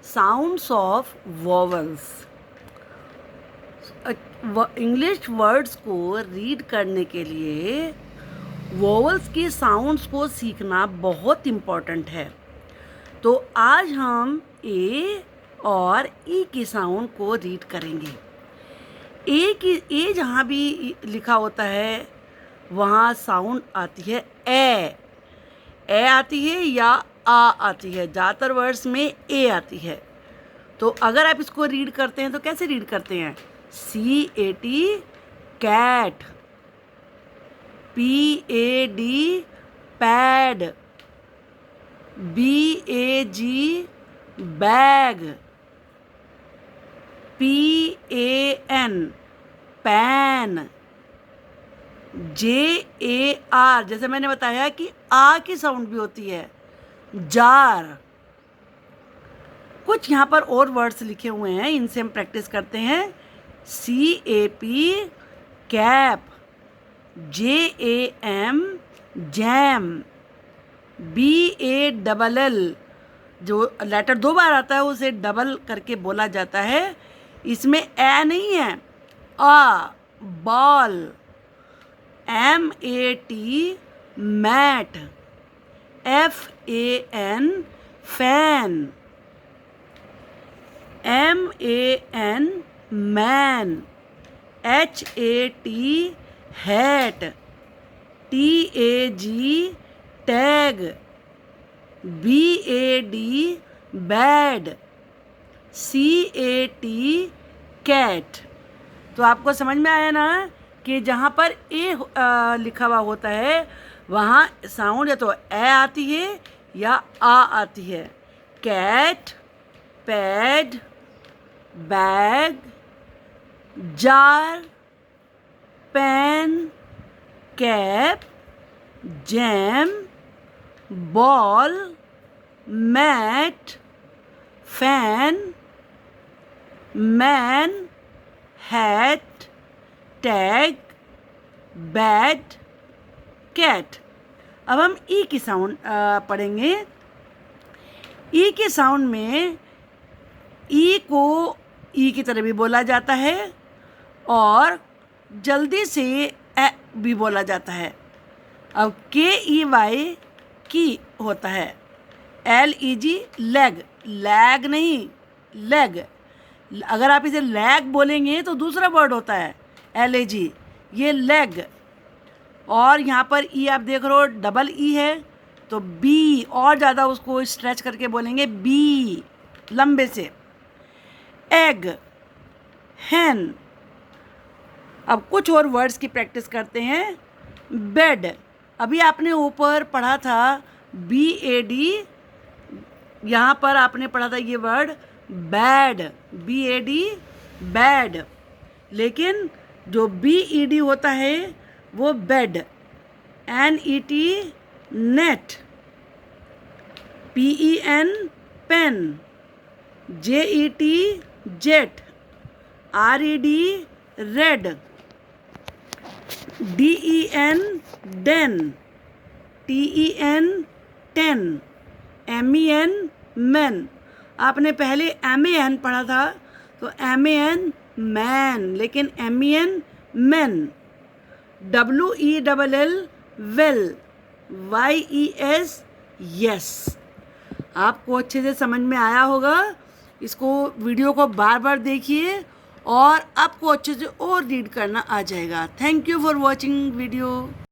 Sounds of vowels. English words को read करने के लिए वोवल्स के साउंड्स को सीखना बहुत इम्पॉर्टेंट है। तो आज हम ए और ई के साउंड को रीड करेंगे। ए जहाँ भी लिखा होता है वहाँ साउंड आती है ए आती है या आ आती है। ज़्यादातर वर्ड्स में ए आती है। तो अगर आप इसको रीड करते हैं तो कैसे रीड करते हैं? CAT cat, PAD pad, BAG bag, PAN pan, JAR जैसे मैंने बताया कि आ की साउंड भी होती है, जार। कुछ यहाँ पर और वर्ड्स लिखे हुए हैं, इनसे हम प्रैक्टिस करते हैं। CAP cap, JAM jam, BALL जो लेटर 2 बार आता है उसे डबल करके बोला जाता है। इसमें ए नहीं है, आ ball, MAT mat, FAN fan, MAN man, HAT hat, TAG tag, BAD bad, CAT cat. तो आपको समझ में आया ना कि जहाँ पर ए लिखा हुआ होता है वहाँ साउंड या तो ए आती है या आ आती है। Cat, pad, bag, jar, pen, cap, jam, ball, mat, fan, man, hat, tag, bat, cat. अब हम ई की साउंड पढ़ेंगे। ई के साउंड में ई को ई की तरह भी बोला जाता है और जल्दी से ए भी बोला जाता है। अब KEY की होता है, LEG लेग, लैग नहीं लेग। अगर आप इसे लैग बोलेंगे तो दूसरा वर्ड होता है LAG, ये लेग। और यहाँ पर ई आप देख रहे हो डबल ई है तो बी और ज़्यादा उसको स्ट्रेच करके बोलेंगे बी लंबे से। एग, हैन। अब कुछ और वर्ड्स की प्रैक्टिस करते हैं। बेड, अभी आपने ऊपर पढ़ा था BAD, यहाँ पर आपने पढ़ा था ये वर्ड बैड, BAD बैड। लेकिन जो BED होता है वो bed, NET net, PEN pen, JET jet, RED red, DEN den, TEN ten, MEN men. आपने पहले MAN पढ़ा था तो MAN मैन, लेकिन MEN men. WELL well, YES yes. आपको अच्छे से समझ में आया होगा। इसको वीडियो को बार बार देखिए और आपको अच्छे से और रीड करना आ जाएगा। Thank you for watching video.